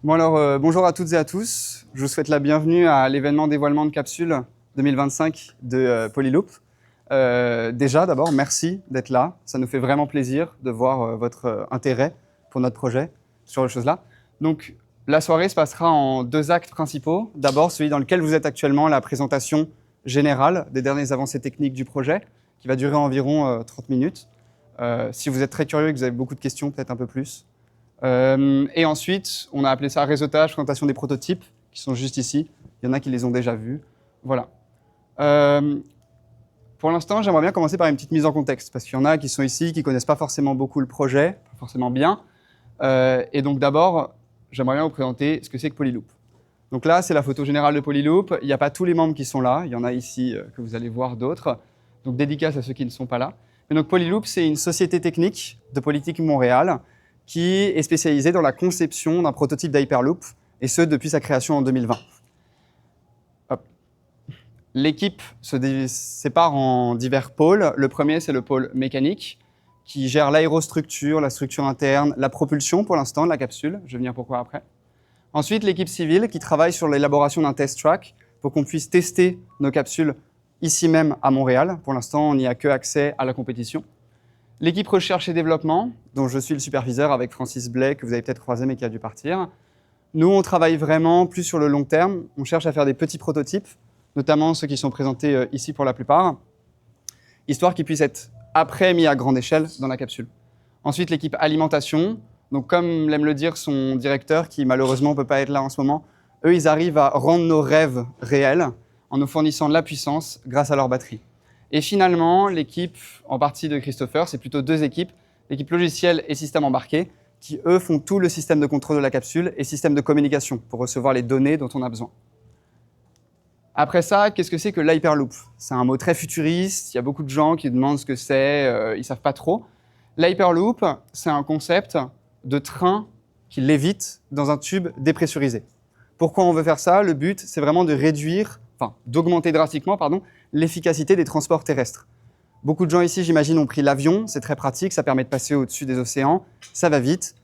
Bon alors, bonjour à toutes et à tous. Je vous souhaite la bienvenue à l'événement dévoilement de capsules 2025 de Polyloop. Déjà, d'abord, merci d'être là. Ça nous fait vraiment plaisir de voir votre intérêt pour notre projet sur les choses-là. Donc, la soirée se passera en deux actes principaux. D'abord, celui dans lequel vous êtes actuellement, la présentation générale des dernières avancées techniques du projet, qui va durer environ 30 minutes. Si vous êtes très curieux et que vous avez beaucoup de questions, peut-être un peu plus. Et ensuite, on a appelé ça réseautage, présentation des prototypes, qui sont juste ici. Il y en a qui les ont déjà vus. Voilà. Pour l'instant, j'aimerais bien commencer par une petite mise en contexte, parce qu'il y en a qui sont ici, qui ne connaissent pas forcément beaucoup le projet, pas forcément bien. Et donc d'abord, j'aimerais bien vous présenter ce que c'est que Polyloop. Donc là, c'est la photo générale de Polyloop. Il n'y a pas tous les membres qui sont là. Il y en a ici que vous allez voir d'autres. Donc dédicace à ceux qui ne sont pas là. Et donc Polyloop, c'est une société technique de politique Montréal qui est spécialisée dans la conception d'un prototype d'Hyperloop, et ce, depuis sa création en 2020. Hop. L'équipe se sépare en divers pôles. Le premier, c'est le pôle mécanique, qui gère l'aérostructure, la structure interne, la propulsion pour l'instant de la capsule. Je vais venir pourquoi après. Ensuite, l'équipe civile, qui travaille sur l'élaboration d'un test track pour qu'on puisse tester nos capsules ici même à Montréal. Pour l'instant, on n'y a que accès à la compétition. L'équipe recherche et développement, dont je suis le superviseur avec Francis Blais, que vous avez peut-être croisé mais qui a dû partir. Nous, on travaille vraiment plus sur le long terme. On cherche à faire des petits prototypes, notamment ceux qui sont présentés ici pour la plupart, histoire qu'ils puissent être après mis à grande échelle dans la capsule. Ensuite, l'équipe alimentation. Donc, comme l'aime le dire son directeur, qui malheureusement ne peut pas être là en ce moment, eux, ils arrivent à rendre nos rêves réels en nous fournissant de la puissance grâce à leur batterie. Et finalement, l'équipe, en partie de Christopher, c'est plutôt deux équipes, l'équipe logicielle et système embarqué, qui, eux, font tout le système de contrôle de la capsule et système de communication pour recevoir les données dont on a besoin. Après ça, qu'est-ce que c'est que l'Hyperloop? C'est un mot très futuriste, il y a beaucoup de gens qui demandent ce que c'est, ils ne savent pas trop. L'Hyperloop, c'est un concept de train qui lévite dans un tube dépressurisé. Pourquoi on veut faire ça? Le but, c'est vraiment de d'augmenter drastiquement, l'efficacité des transports terrestres. Beaucoup de gens ici, j'imagine, ont pris l'avion, c'est très pratique, ça permet de passer au-dessus des océans, ça va vite.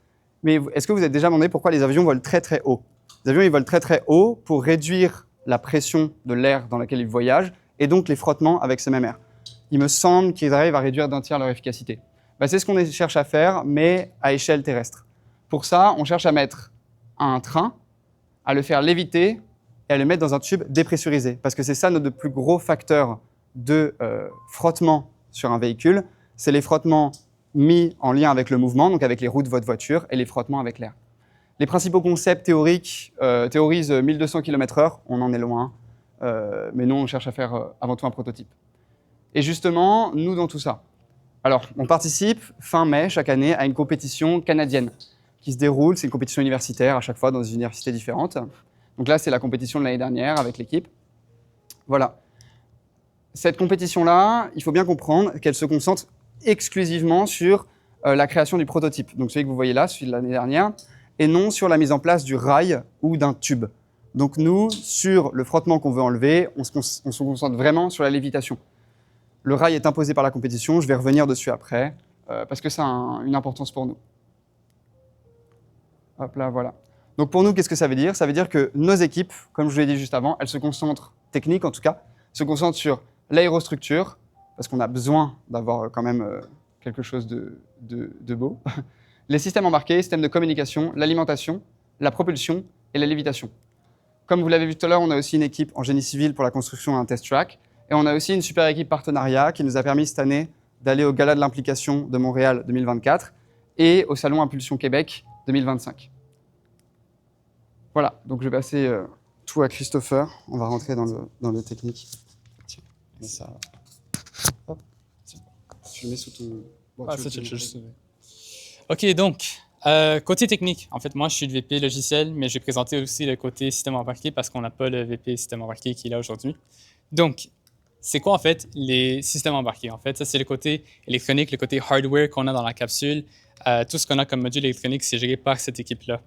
Mais est-ce que vous êtes déjà demandé pourquoi les avions volent très très haut? Les avions, ils volent très très haut pour réduire la pression de l'air dans lequel ils voyagent et donc les frottements avec ce même air. Il me semble qu'ils arrivent à réduire d'un tiers leur efficacité. C'est ce qu'on cherche à faire, mais à échelle terrestre. Pour ça, on cherche à mettre un train, à le faire léviter et à le mettre dans un tube dépressurisé. Parce que c'est ça notre plus gros facteur de frottement sur un véhicule. C'est les frottements mis en lien avec le mouvement, donc avec les roues de votre voiture, et les frottements avec l'air. Les principaux concepts théoriques théorisent 1200 km/h, on en est loin, mais nous, on cherche à faire avant tout un prototype. Et justement, nous, dans tout ça, alors, on participe fin mai, chaque année, à une compétition canadienne qui se déroule. C'est une compétition universitaire, à chaque fois, dans des universités différentes. Donc là, c'est la compétition de l'année dernière avec l'équipe. Voilà. Cette compétition-là, il faut bien comprendre qu'elle se concentre exclusivement sur la création du prototype. Donc celui que vous voyez là, celui de l'année dernière, et non sur la mise en place du rail ou d'un tube. Donc nous, sur le frottement qu'on veut enlever, on se concentre vraiment sur la lévitation. Le rail est imposé par la compétition, je vais revenir dessus après, parce que ça a une importance pour nous. Hop là, voilà. Donc pour nous, qu'est-ce que ça veut dire? Ça veut dire que nos équipes, comme je vous l'ai dit juste avant, elles se concentrent, techniques en tout cas, se concentrent sur l'aérostructure, parce qu'on a besoin d'avoir quand même quelque chose de beau, les systèmes embarqués, systèmes de communication, l'alimentation, la propulsion et la lévitation. Comme vous l'avez vu tout à l'heure, on a aussi une équipe en génie civil pour la construction d'un test track. Et on a aussi une super équipe partenariat qui nous a permis cette année d'aller au Gala de l'implication de Montréal 2024 et au Salon Impulsion Québec 2025. Voilà, donc je vais passer tout à Christopher. On va rentrer dans le technique. Tiens, ça. Hop. Je le mets sous ton... Bon, OK, donc, côté technique, en fait, moi, je suis le VP logiciel, mais je vais présenter aussi le côté système embarqué parce qu'on n'a pas le VP système embarqué qui est là aujourd'hui. Donc, c'est quoi, en fait, les systèmes embarqués? En fait, ça, c'est le côté électronique, le côté hardware qu'on a dans la capsule. Tout ce qu'on a comme module électronique, c'est géré par cette équipe-là.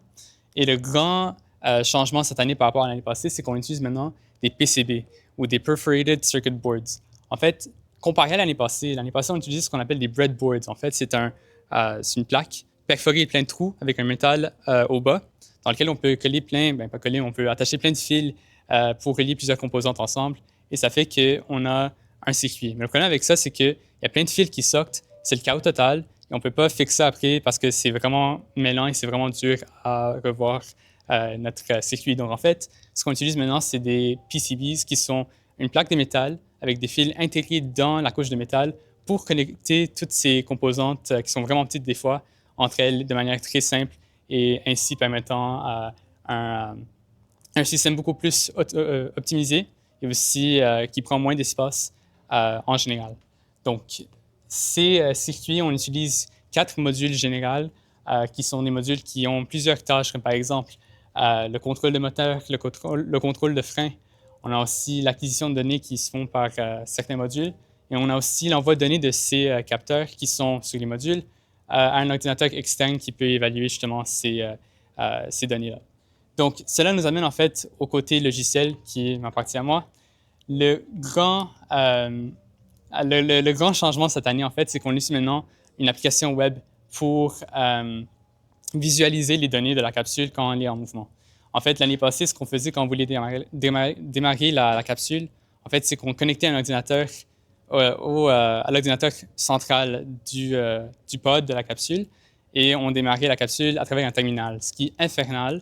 Et le grand changement cette année par rapport à l'année passée, c'est qu'on utilise maintenant des PCB ou des Perforated Circuit Boards. En fait, comparé à l'année passée, on utilise ce qu'on appelle des breadboards. En fait, c'est une plaque perforée et plein de trous avec un métal au bas. dans lequel on peut coller pas coller, on peut attacher plein de fils pour relier plusieurs composantes ensemble. Et ça fait qu'on a un circuit. Mais le problème avec ça, c'est qu'il y a plein de fils qui sortent, c'est le chaos total, et on ne peut pas fixer ça après parce que c'est vraiment mêlant et c'est vraiment dur à revoir notre circuit. Donc en fait, ce qu'on utilise maintenant, c'est des PCBs qui sont une plaque de métal avec des fils intégrés dans la couche de métal pour connecter toutes ces composantes qui sont vraiment petites des fois entre elles de manière très simple et ainsi permettant un système beaucoup plus optimisé et aussi qui prend moins d'espace en général. Donc, ces circuits, on utilise 4 modules généraux qui sont des modules qui ont plusieurs tâches, comme par exemple le contrôle de moteur, le contrôle de frein. On a aussi l'acquisition de données qui se font par certains modules. Et on a aussi l'envoi de données de ces capteurs qui sont sur les modules à un ordinateur externe qui peut évaluer justement ces données-là. Donc, cela nous amène en fait au côté logiciel qui m'appartient à moi. Le grand changement cette année, en fait, c'est qu'on utilise maintenant une application web pour visualiser les données de la capsule quand elle est en mouvement. En fait, l'année passée, ce qu'on faisait quand on voulait démarrer la capsule, en fait, c'est qu'on connectait un ordinateur à l'ordinateur central du pod de la capsule et on démarrait la capsule à travers un terminal, ce qui est infernal,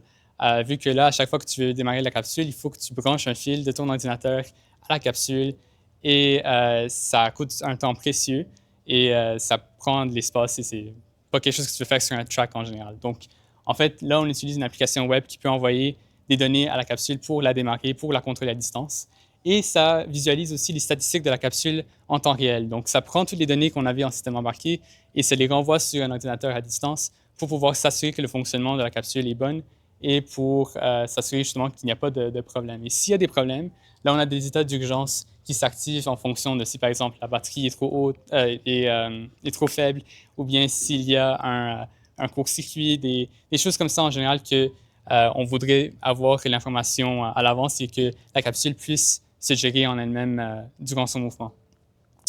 vu que là, à chaque fois que tu veux démarrer la capsule, il faut que tu branches un fil de ton ordinateur à la capsule et ça coûte un temps précieux et ça prend de l'espace et c'est pas quelque chose que tu veux faire sur un track en général. Donc, en fait, là, on utilise une application web qui peut envoyer des données à la capsule pour la démarrer, pour la contrôler à distance. Et ça visualise aussi les statistiques de la capsule en temps réel. Donc, ça prend toutes les données qu'on avait en système embarqué et ça les renvoie sur un ordinateur à distance pour pouvoir s'assurer que le fonctionnement de la capsule est bon et pour s'assurer justement qu'il n'y a pas de problème. Et s'il y a des problèmes, là, on a des états d'urgence qui s'activent en fonction de si, par exemple, la batterie est trop haute est trop faible ou bien s'il y a un court-circuit, des choses comme ça en général que on voudrait avoir l'information à l'avance et que la capsule puisse se gérer en elle-même durant son mouvement.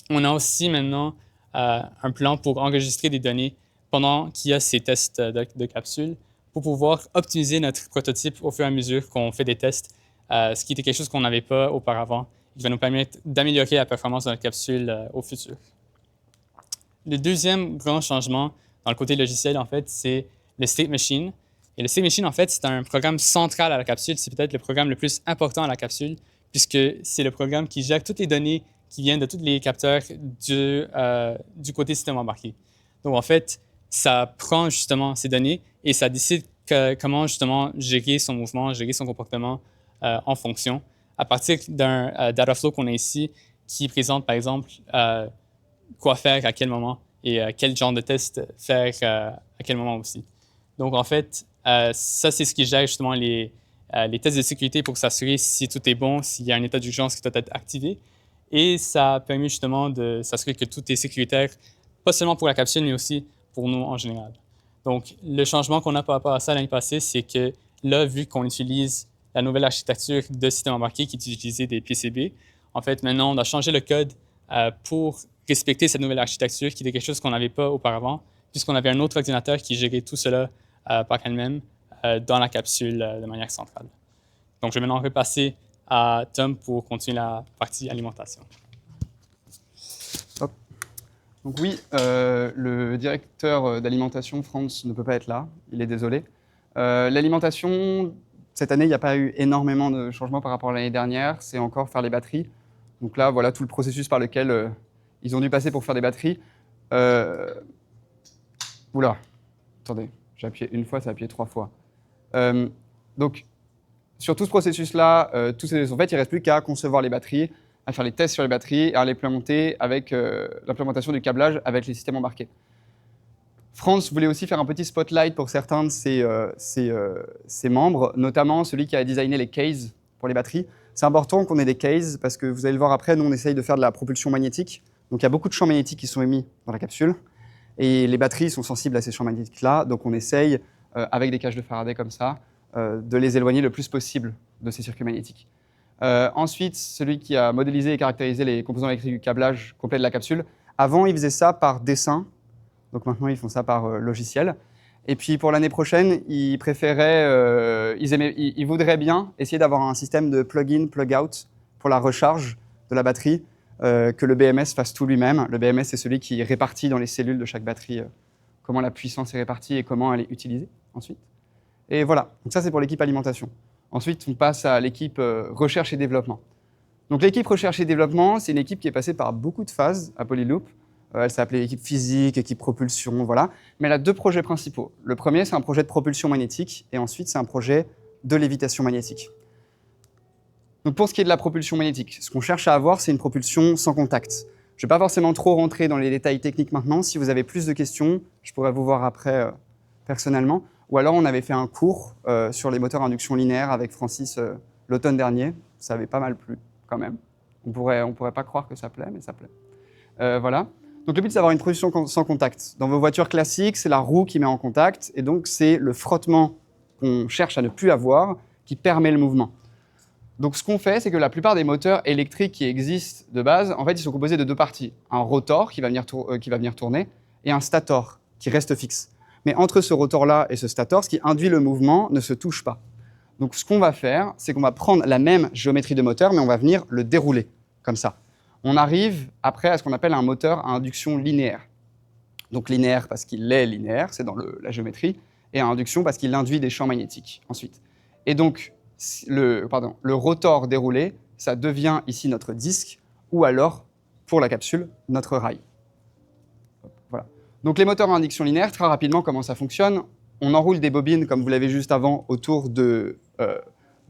On a aussi maintenant un plan pour enregistrer des données pendant qu'il y a ces tests de capsule pour pouvoir optimiser notre prototype au fur et à mesure qu'on fait des tests, ce qui était quelque chose qu'on n'avait pas auparavant, qui va nous permettre d'améliorer la performance de notre capsule au futur. Le deuxième grand changement dans le côté logiciel, en fait, c'est le State Machine. Et le State Machine, en fait, c'est un programme central à la capsule. C'est peut-être le programme le plus important à la capsule, puisque c'est le programme qui gère toutes les données qui viennent de tous les capteurs du côté système embarqué. Donc, en fait, ça prend justement ces données et ça décide comment justement gérer son mouvement, gérer son comportement en fonction, à partir d'un data flow qu'on a ici, qui présente, par exemple, quoi faire à quel moment et quel genre de test faire à quel moment aussi. Donc, en fait, ça, c'est ce qui gère justement les tests de sécurité pour s'assurer si tout est bon, s'il y a un état d'urgence qui doit être activé. Et ça permet justement de s'assurer que tout est sécuritaire, pas seulement pour la capsule, mais aussi pour nous en général. Donc, le changement qu'on a par rapport à ça l'année passée, c'est que là, vu qu'on utilise la nouvelle architecture de système embarqué qui utilisait des PCB, en fait, maintenant, on a changé le code pour respecter cette nouvelle architecture qui était quelque chose qu'on n'avait pas auparavant, puisqu'on avait un autre ordinateur qui gérait tout cela par elle-même dans la capsule de manière centrale. Donc, je vais maintenant repasser à Tom pour continuer la partie alimentation. Hop. Donc oui, le directeur d'alimentation, Franz, ne peut pas être là, il est désolé. L'alimentation, cette année, il n'y a pas eu énormément de changements par rapport à l'année dernière, c'est encore faire les batteries. Donc là, voilà tout le processus par lequel ils ont dû passer pour faire des batteries. Oula, attendez, j'ai appuyé une fois, ça a appuyé 3 fois. Donc, sur tout ce processus-là, en fait, il ne reste plus qu'à concevoir les batteries, à faire les tests sur les batteries et à les implémenter avec l'implémentation du câblage avec les systèmes embarqués. Franz voulait aussi faire un petit spotlight pour certains de ses membres, notamment celui qui a designé les cases pour les batteries. C'est important qu'on ait des cases parce que vous allez le voir après, nous on essaye de faire de la propulsion magnétique. Donc il y a beaucoup de champs magnétiques qui sont émis dans la capsule et les batteries sont sensibles à ces champs magnétiques-là. Donc on essaye, avec des cages de Faraday comme ça, de les éloigner le plus possible de ces circuits magnétiques. Ensuite, celui qui a modélisé et caractérisé les composants électriques du câblage complet de la capsule. Avant, ils faisaient ça par dessin. Donc maintenant, ils font ça par logiciel. Et puis pour l'année prochaine, ils voudraient bien essayer d'avoir un système de plug-in, plug-out pour la recharge de la batterie, que le BMS fasse tout lui-même. Le BMS, c'est celui qui répartit dans les cellules de chaque batterie comment la puissance est répartie et comment elle est utilisée ensuite. Et voilà, donc ça c'est pour l'équipe alimentation. Ensuite, on passe à l'équipe recherche et développement. Donc l'équipe recherche et développement, c'est une équipe qui est passée par beaucoup de phases à Polyloop. Elle s'appelait équipe physique, équipe propulsion, voilà. Mais elle a deux projets principaux. Le premier, c'est un projet de propulsion magnétique, et ensuite, c'est un projet de lévitation magnétique. Donc pour ce qui est de la propulsion magnétique, ce qu'on cherche à avoir, c'est une propulsion sans contact. Je ne vais pas forcément trop rentrer dans les détails techniques maintenant. Si vous avez plus de questions, je pourrais vous voir après personnellement. Ou alors, on avait fait un cours sur les moteurs à induction linéaire avec Francis l'automne dernier. Ça avait pas mal plu, quand même. On pourrait pas croire que ça plaît, mais ça plaît. Voilà. Donc le but, c'est d'avoir une propulsion sans contact. Dans vos voitures classiques, c'est la roue qui met en contact, et donc c'est le frottement qu'on cherche à ne plus avoir qui permet le mouvement. Donc ce qu'on fait, c'est que la plupart des moteurs électriques qui existent de base, en fait, ils sont composés de deux parties. Un rotor qui va venir tourner, et un stator qui reste fixe. Mais entre ce rotor-là et ce stator, ce qui induit le mouvement ne se touche pas. Donc ce qu'on va faire, c'est qu'on va prendre la même géométrie de moteur, mais on va venir le dérouler, comme ça. On arrive après à ce qu'on appelle un moteur à induction linéaire. Donc linéaire parce qu'il est linéaire, c'est dans la géométrie, et à induction parce qu'il induit des champs magnétiques ensuite. Et donc le rotor déroulé, ça devient ici notre disque, ou alors, pour la capsule, notre rail. Voilà. Donc les moteurs à induction linéaire, très rapidement, comment ça fonctionne? On enroule des bobines, comme vous l'avez juste avant, autour de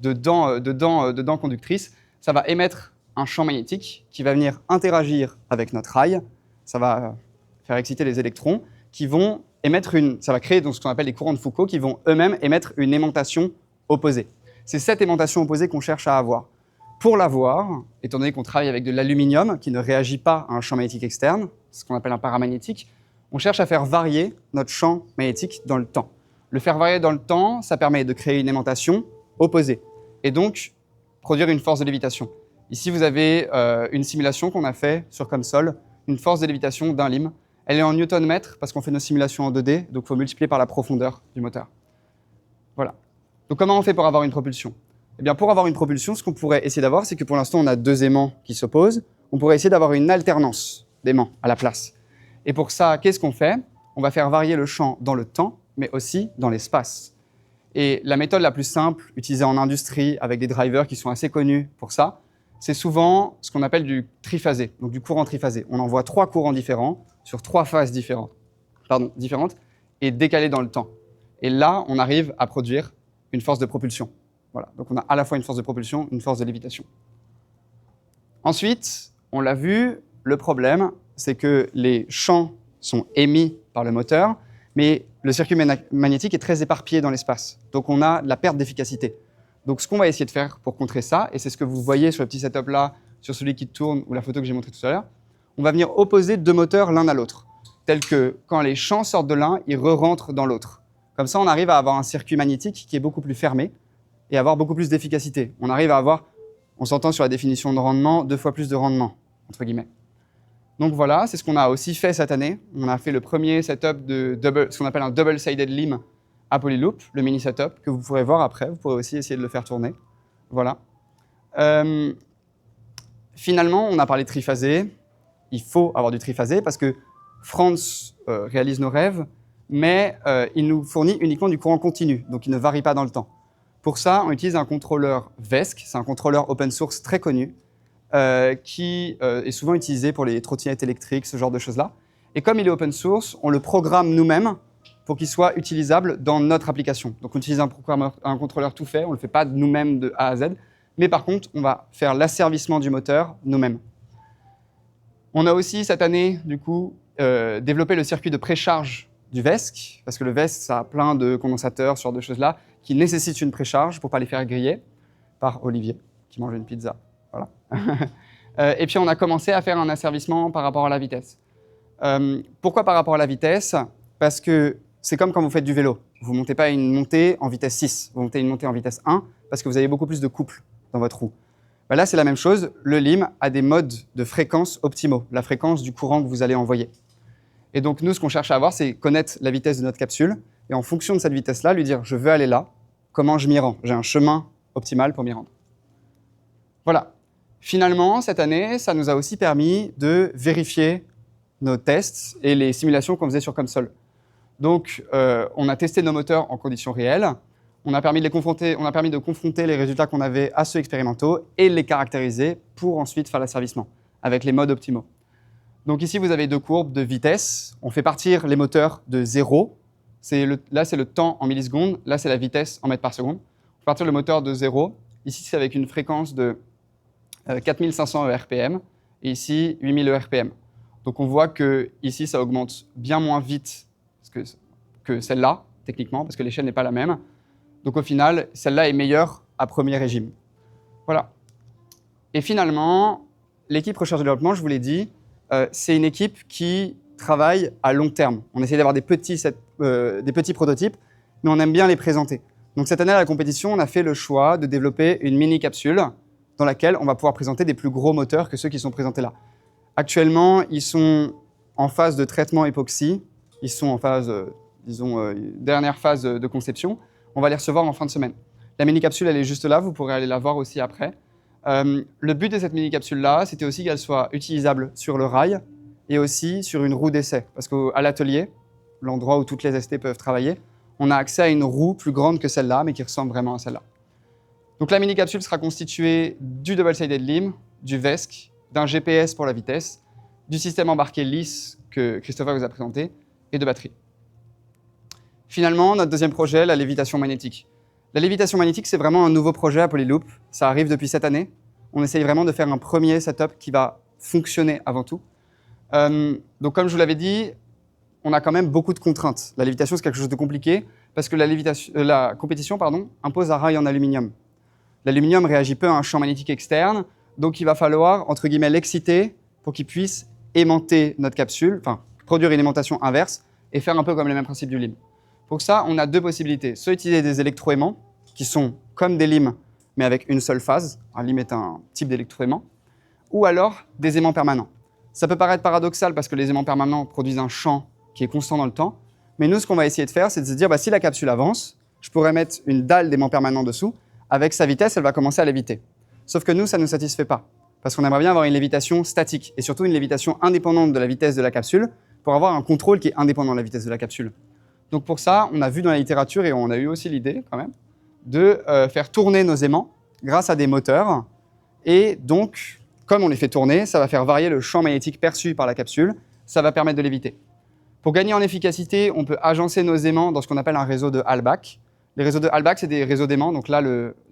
dents conductrices. Ça va émettre un champ magnétique qui va venir interagir avec notre rail. Ça va faire exciter les électrons qui vont émettre ça va créer donc ce qu'on appelle des courants de Foucault qui vont eux-mêmes émettre une aimantation opposée. C'est cette aimantation opposée qu'on cherche à avoir. Pour l'avoir, étant donné qu'on travaille avec de l'aluminium qui ne réagit pas à un champ magnétique externe, ce qu'on appelle un paramagnétique, on cherche à faire varier notre champ magnétique dans le temps. Le faire varier dans le temps, ça permet de créer une aimantation opposée et donc produire une force de lévitation. Ici, vous avez une simulation qu'on a fait sur COMSOL, une force de lévitation d'un lime. Elle est en newton-mètre parce qu'on fait nos simulations en 2D, donc il faut multiplier par la profondeur du moteur. Voilà. Donc comment on fait pour avoir une propulsion? Eh bien, pour avoir une propulsion, ce qu'on pourrait essayer d'avoir, c'est que pour l'instant, on a deux aimants qui s'opposent. On pourrait essayer d'avoir une alternance d'aimants à la place. Et pour ça, qu'est-ce qu'on fait? On va faire varier le champ dans le temps, mais aussi dans l'espace. Et la méthode la plus simple, utilisée en industrie, avec des drivers qui sont assez connus pour ça, c'est souvent ce qu'on appelle du triphasé, donc du courant triphasé. On envoie 3 courants différents sur 3 phases différentes et décalées dans le temps. Et là, on arrive à produire une force de propulsion. Voilà. Donc on a à la fois une force de propulsion, une force de lévitation. Ensuite, on l'a vu, le problème, c'est que les champs sont émis par le moteur, mais le circuit magnétique est très éparpillé dans l'espace. Donc on a de la perte d'efficacité. Donc ce qu'on va essayer de faire pour contrer ça, et c'est ce que vous voyez sur le petit setup là, sur celui qui tourne, ou la photo que j'ai montrée tout à l'heure, on va venir opposer deux moteurs l'un à l'autre, tel que quand les champs sortent de l'un, ils re-rentrent dans l'autre. Comme ça, on arrive à avoir un circuit magnétique qui est beaucoup plus fermé et avoir beaucoup plus d'efficacité. On arrive à avoir, on s'entend sur la définition de rendement, 2 fois plus de rendement, entre guillemets. Donc voilà, c'est ce qu'on a aussi fait cette année. On a fait le premier setup de ce qu'on appelle un double-sided LIM à Polyloop, le mini setup, que vous pourrez voir après. Vous pourrez aussi essayer de le faire tourner. Voilà. Finalement, on a parlé de triphasé. Il faut avoir du triphasé parce que Franz réalise nos rêves, mais il nous fournit uniquement du courant continu, donc il ne varie pas dans le temps. Pour ça, on utilise un contrôleur VESC, c'est un contrôleur open source très connu, qui est souvent utilisé pour les trottinettes électriques, ce genre de choses-là. Et comme il est open source, on le programme nous-mêmes pour qu'il soit utilisable dans notre application. Donc on utilise un contrôleur tout fait, on ne le fait pas nous-mêmes de A à Z, mais par contre, on va faire l'asservissement du moteur nous-mêmes. On a aussi cette année, du coup, développé le circuit de précharge du VESC, parce que le VESC, ça a plein de condensateurs, ce genre de choses-là, qui nécessitent une précharge pour ne pas les faire griller, par Olivier, qui mange une pizza. Voilà. Et puis on a commencé à faire un asservissement par rapport à la vitesse. Pourquoi par rapport à la vitesse? Parce que c'est comme quand vous faites du vélo. Vous ne montez pas une montée en vitesse 6, vous montez une montée en vitesse 1, parce que vous avez beaucoup plus de couple dans votre roue. Ben là, c'est la même chose. Le LIM a des modes de fréquence optimaux, la fréquence du courant que vous allez envoyer. Et donc, nous, ce qu'on cherche à avoir, c'est connaître la vitesse de notre capsule, et en fonction de cette vitesse-là, lui dire « je veux aller là, comment je m'y rends ?» J'ai un chemin optimal pour m'y rendre. Voilà. Finalement, cette année, ça nous a aussi permis de vérifier nos tests et les simulations qu'on faisait sur console. Donc, on a testé nos moteurs en conditions réelles, on a permis de confronter les résultats qu'on avait à ceux expérimentaux et les caractériser pour ensuite faire l'asservissement avec les modes optimaux. Donc ici, vous avez deux courbes de vitesse. On fait partir les moteurs de 0. Là, c'est le temps en millisecondes. Là, c'est la vitesse en mètres par seconde. On fait partir le moteur de 0. Ici, c'est avec une fréquence de 4500 ERPM et ici, 8000 ERPM. Donc on voit que ici, ça augmente bien moins vite que celle-là, techniquement, parce que l'échelle n'est pas la même. Donc au final, celle-là est meilleure à premier régime. Voilà. Et finalement, l'équipe recherche-développement, je vous l'ai dit, c'est une équipe qui travaille à long terme. On essaie d'avoir des petits prototypes, mais on aime bien les présenter. Donc cette année à la compétition, on a fait le choix de développer une mini-capsule dans laquelle on va pouvoir présenter des plus gros moteurs que ceux qui sont présentés là. Actuellement, ils sont en phase de traitement époxy. Ils sont en phase, dernière phase de conception. On va les recevoir en fin de semaine. La mini-capsule, elle est juste là. Vous pourrez aller la voir aussi après. Le but de cette mini-capsule-là, c'était aussi qu'elle soit utilisable sur le rail et aussi sur une roue d'essai. Parce qu'à l'atelier, l'endroit où toutes les ST peuvent travailler, on a accès à une roue plus grande que celle-là, mais qui ressemble vraiment à celle-là. Donc la mini-capsule sera constituée du double-sided LIM, du VESC, d'un GPS pour la vitesse, du système embarqué LIS que Christopher vous a présenté, et de batterie. Finalement, notre deuxième projet, la lévitation magnétique. La lévitation magnétique, c'est vraiment un nouveau projet à Polyloop. Ça arrive depuis cette année. On essaye vraiment de faire un premier setup qui va fonctionner avant tout. Donc comme je vous l'avais dit, on a quand même beaucoup de contraintes. La lévitation, c'est quelque chose de compliqué parce que la compétition impose un rail en aluminium. L'aluminium réagit peu à un champ magnétique externe, donc il va falloir, entre guillemets, l'exciter pour qu'il puisse aimanter notre capsule, enfin, produire une aimantation inverse et faire un peu comme les mêmes principes du LIM. Pour ça, on a deux possibilités. Soit utiliser des électroaimants, qui sont comme des limes, mais avec une seule phase. Un LIM est un type d'électroaimant. Ou alors des aimants permanents. Ça peut paraître paradoxal parce que les aimants permanents produisent un champ qui est constant dans le temps. Mais nous, ce qu'on va essayer de faire, c'est de se dire, si la capsule avance, je pourrais mettre une dalle d'aimants permanents dessous. Avec sa vitesse, elle va commencer à léviter. Sauf que nous, ça ne nous satisfait pas. Parce qu'on aimerait bien avoir une lévitation statique. Et surtout une lévitation indépendante de la vitesse de la capsule pour avoir un contrôle qui est indépendant de la vitesse de la capsule. Donc pour ça, on a vu dans la littérature, et on a eu aussi l'idée quand même, de faire tourner nos aimants grâce à des moteurs. Et donc, comme on les fait tourner, ça va faire varier le champ magnétique perçu par la capsule. Ça va permettre de léviter. Pour gagner en efficacité, on peut agencer nos aimants dans ce qu'on appelle un réseau de Halbach. Les réseaux de Halbach, c'est des réseaux d'aimants. Donc là,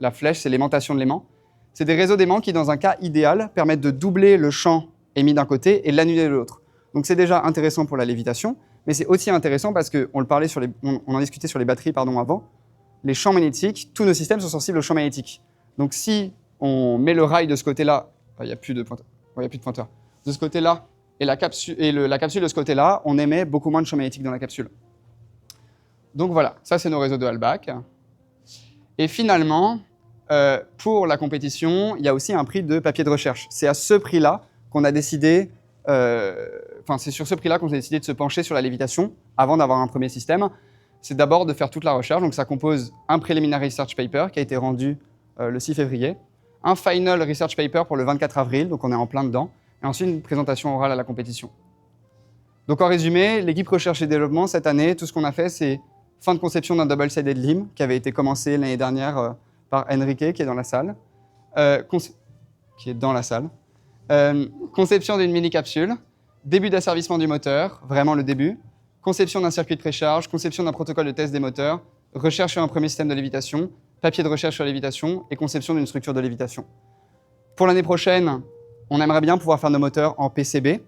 la flèche, c'est l'aimantation de l'aimant. C'est des réseaux d'aimants qui, dans un cas idéal, permettent de doubler le champ émis d'un côté et l'annuler de l'autre. Donc c'est déjà intéressant pour la lévitation, mais c'est aussi intéressant parce qu'on en discutait sur les batteries avant. Les champs magnétiques, tous nos systèmes sont sensibles aux champs magnétiques. Donc si on met le rail de ce côté-là, il n'y a plus de pointeur, de ce côté-là, et la capsule de ce côté-là, on émet beaucoup moins de champs magnétiques dans la capsule. Donc voilà, ça c'est nos réseaux de Halbach. Et finalement, pour la compétition, il y a aussi un prix de papier de recherche. C'est à ce prix-là qu'on a décidé, c'est sur ce prix-là qu'on a décidé de se pencher sur la lévitation avant d'avoir un premier système. C'est d'abord de faire toute la recherche. Donc ça compose un preliminary research paper qui a été rendu le 6 février, un final research paper pour le 24 avril, donc on est en plein dedans, et ensuite une présentation orale à la compétition. Donc en résumé, l'équipe recherche et développement, cette année, tout ce qu'on a fait, c'est fin de conception d'un double-sided LIM qui avait été commencé l'année dernière par Enrique, qui est dans la salle. Conception d'une mini-capsule, début d'asservissement du moteur, vraiment le début, conception d'un circuit de précharge, conception d'un protocole de test des moteurs, recherche sur un premier système de lévitation, papier de recherche sur la lévitation et conception d'une structure de lévitation. Pour l'année prochaine, on aimerait bien pouvoir faire nos moteurs en PCB.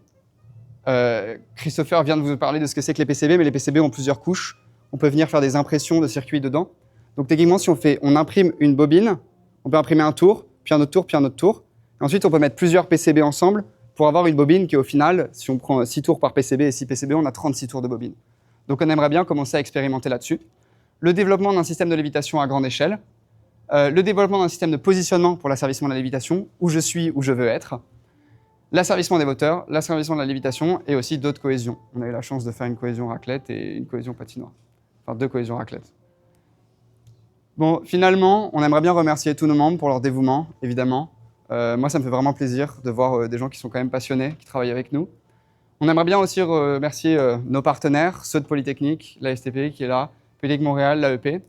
Christopher vient de vous parler de ce que c'est que les PCB, mais les PCB ont plusieurs couches. On peut venir faire des impressions de circuits dedans. Donc techniquement, si on imprime une bobine, on peut imprimer un tour, puis un autre tour, puis un autre tour. Et ensuite, on peut mettre plusieurs PCB ensemble pour avoir une bobine qui, au final, si on prend 6 tours par PCB et 6 PCB, on a 36 tours de bobine. Donc on aimerait bien commencer à expérimenter là-dessus. Le développement d'un système de lévitation à grande échelle. Le développement d'un système de positionnement pour l'asservissement de la lévitation, où je suis, où je veux être. L'asservissement des moteurs, l'asservissement de la lévitation et aussi d'autres cohésions. On a eu la chance de faire une cohésion raclette et une cohésion patinoire. Enfin, 2 collisions raclette. Bon, finalement, on aimerait bien remercier tous nos membres pour leur dévouement, évidemment. Moi, ça me fait vraiment plaisir de voir des gens qui sont quand même passionnés, qui travaillent avec nous. On aimerait bien aussi remercier nos partenaires, ceux de Polytechnique, la STP qui est là, Polytechnique Montréal, l'AEP,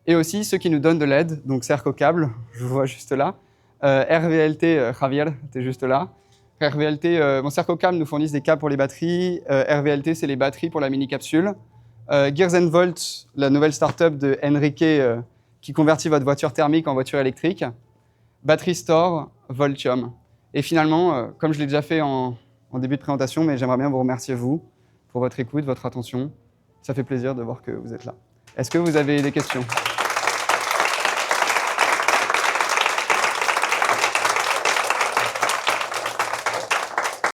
et aussi ceux qui nous donnent de l'aide, donc Cerco Câble, je vous vois juste là, RVLT, Javier, tu es juste là. RVLT, Cerco Câble nous fournissent des câbles pour les batteries, RVLT, c'est les batteries pour la mini-capsule. Gears & Volt, la nouvelle start-up de Enrique qui convertit votre voiture thermique en voiture électrique. Battery Store, Voltium. Et finalement, comme je l'ai déjà fait en début de présentation, mais j'aimerais bien vous remercier, vous, pour votre écoute, votre attention. Ça fait plaisir de voir que vous êtes là. Est-ce que vous avez des questions ?